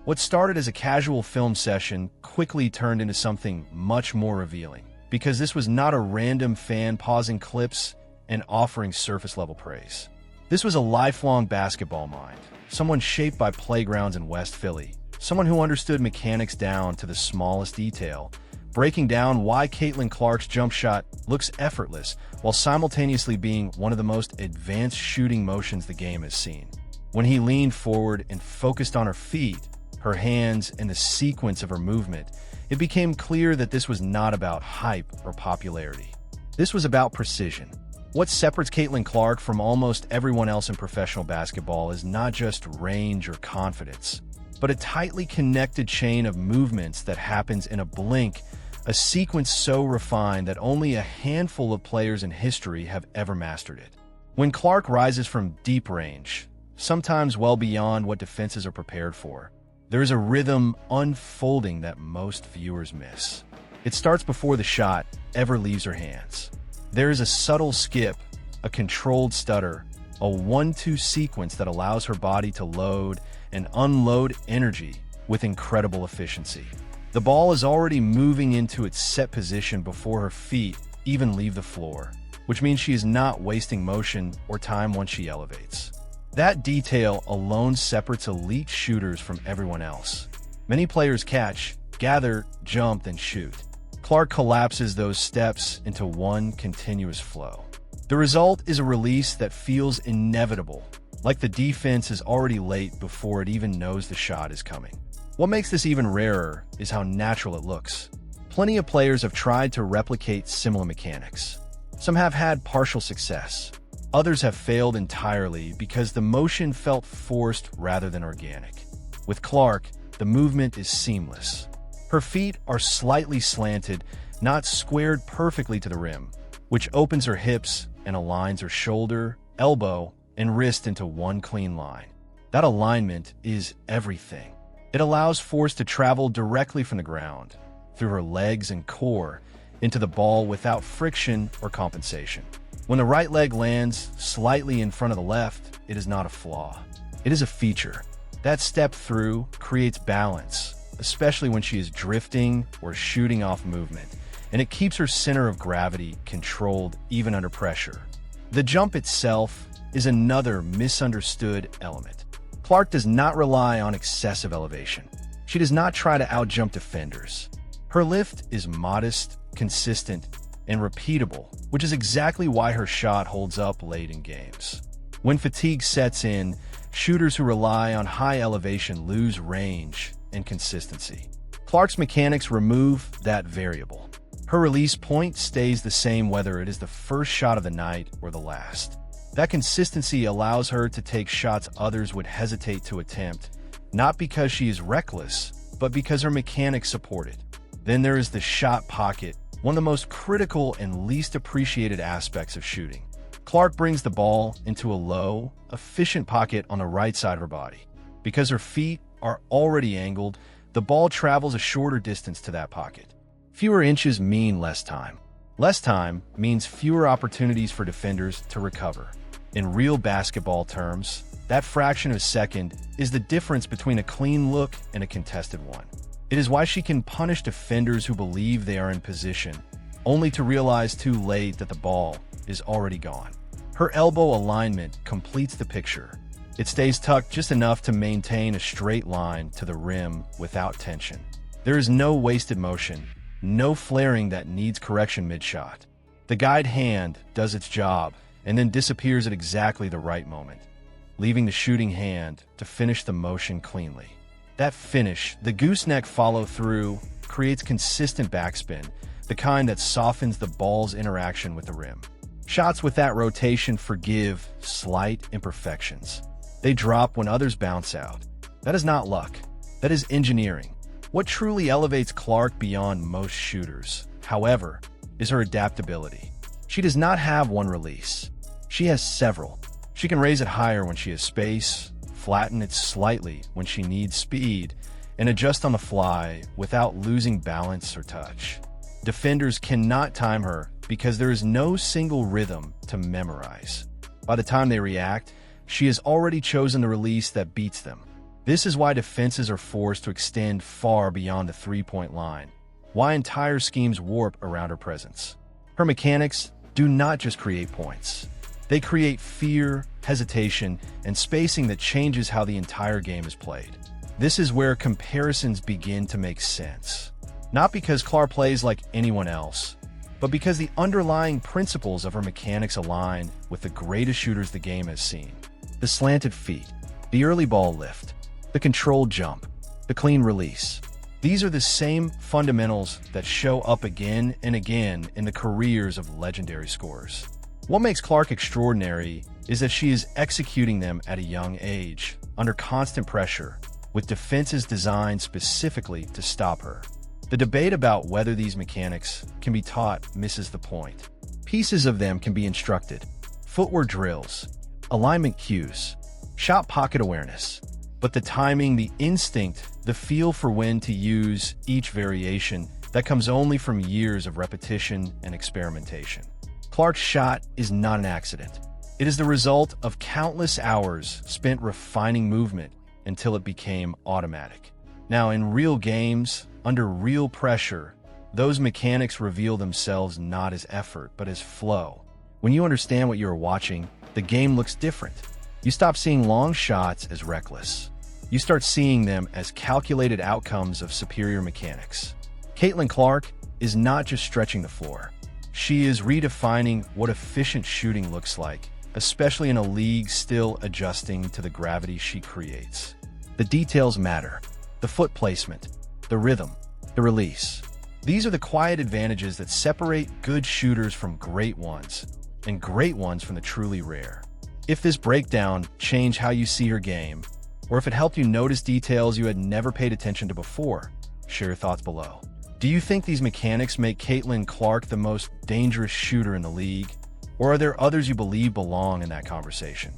What started as a casual film session quickly turned into something much more revealing, because this was not a random fan pausing clips and offering surface-level praise. This was a lifelong basketball mind, someone shaped by playgrounds in West Philly, someone who understood mechanics down to the smallest detail, breaking down why Caitlin Clark's jump shot looks effortless while simultaneously being one of the most advanced shooting motions the game has seen. When he leaned forward and focused on her feet, her hands, and the sequence of her movement, it became clear that this was not about hype or popularity. This was about precision. What separates Caitlin Clark from almost everyone else in professional basketball is not just range or confidence, but a tightly connected chain of movements that happens in a blink, a sequence so refined that only a handful of players in history have ever mastered it. When Clark rises from deep range, sometimes well beyond what defenses are prepared for, there is a rhythm unfolding that most viewers miss. It starts before the shot ever leaves her hands. There is a subtle skip, a controlled stutter, a 1-2 sequence that allows her body to load and unload energy with incredible efficiency. The ball is already moving into its set position before her feet even leave the floor, which means she is not wasting motion or time once she elevates. That detail alone separates elite shooters from everyone else. Many players catch, gather, jump, then shoot. Clark collapses those steps into one continuous flow. The result is a release that feels inevitable, like the defense is already late before it even knows the shot is coming. What makes this even rarer is how natural it looks. Plenty of players have tried to replicate similar mechanics. Some have had partial success. Others have failed entirely because the motion felt forced rather than organic. With Clark, the movement is seamless. Her feet are slightly slanted, not squared perfectly to the rim, which opens her hips and aligns her shoulder, elbow, and wrist into one clean line. That alignment is everything. It allows force to travel directly from the ground, through her legs and core, into the ball without friction or compensation. When the right leg lands slightly in front of the left, it is not a flaw. It is a feature. That step through creates balance, especially when she is drifting or shooting off movement, and it keeps her center of gravity controlled even under pressure. The jump itself is another misunderstood element. Clark does not rely on excessive elevation. She does not try to outjump defenders. Her lift is modest, consistent, and repeatable, which is exactly why her shot holds up late in games. When fatigue sets in, shooters who rely on high elevation lose range and consistency. Clark's mechanics remove that variable. Her release point stays the same whether it is the first shot of the night or the last. That consistency allows her to take shots others would hesitate to attempt, not because she is reckless, but because her mechanics support it. Then there is the shot pocket, one of the most critical and least appreciated aspects of shooting. Clark brings the ball into a low, efficient pocket on the right side of her body. Because her feet are already angled, the ball travels a shorter distance to that pocket. Fewer inches mean less time. Less time means fewer opportunities for defenders to recover. In real basketball terms, that fraction of a second is the difference between a clean look and a contested one. It is why she can punish defenders who believe they are in position, only to realize too late that the ball is already gone. Her elbow alignment completes the picture. It stays tucked just enough to maintain a straight line to the rim without tension. There is no wasted motion, no flaring that needs correction mid-shot. The guide hand does its job and then disappears at exactly the right moment, leaving the shooting hand to finish the motion cleanly. That finish, the gooseneck follow-through, creates consistent backspin, the kind that softens the ball's interaction with the rim. Shots with that rotation forgive slight imperfections. They drop when others bounce out. That is not luck. That is engineering. What truly elevates Clark beyond most shooters, however, is her adaptability. She does not have one release. She has several. She can raise it higher when she has space, flatten it slightly when she needs speed, and adjust on the fly without losing balance or touch. Defenders cannot time her because there is no single rhythm to memorize. By the time they react, she has already chosen the release that beats them. This is why defenses are forced to extend far beyond the three-point line, why entire schemes warp around her presence. Her mechanics do not just create points. They create fear, hesitation, and spacing that changes how the entire game is played. This is where comparisons begin to make sense. Not because Clark plays like anyone else, but because the underlying principles of her mechanics align with the greatest shooters the game has seen. The slanted feet, the early ball lift, the controlled jump, the clean release. These are the same fundamentals that show up again and again in the careers of legendary scorers. What makes Clark extraordinary is that she is executing them at a young age, under constant pressure, with defenses designed specifically to stop her. The debate about whether these mechanics can be taught misses the point. Pieces of them can be instructed. Footwork drills, alignment cues, shot pocket awareness. But the timing, the instinct, the feel for when to use each variation, that comes only from years of repetition and experimentation. Clark's shot is not an accident. It is the result of countless hours spent refining movement until it became automatic. Now, in real games, under real pressure, those mechanics reveal themselves not as effort, but as flow. When you understand what you are watching, the game looks different. You stop seeing long shots as reckless. You start seeing them as calculated outcomes of superior mechanics. Caitlin Clark is not just stretching the floor. She is redefining what efficient shooting looks like, especially in a league still adjusting to the gravity she creates. The details matter. The foot placement, the rhythm, the release. These are the quiet advantages that separate good shooters from great ones, and great ones from the truly rare. If this breakdown changed how you see her game, or if it helped you notice details you had never paid attention to before, share your thoughts below. Do you think these mechanics make Caitlin Clark the most dangerous shooter in the league? Or are there others you believe belong in that conversation?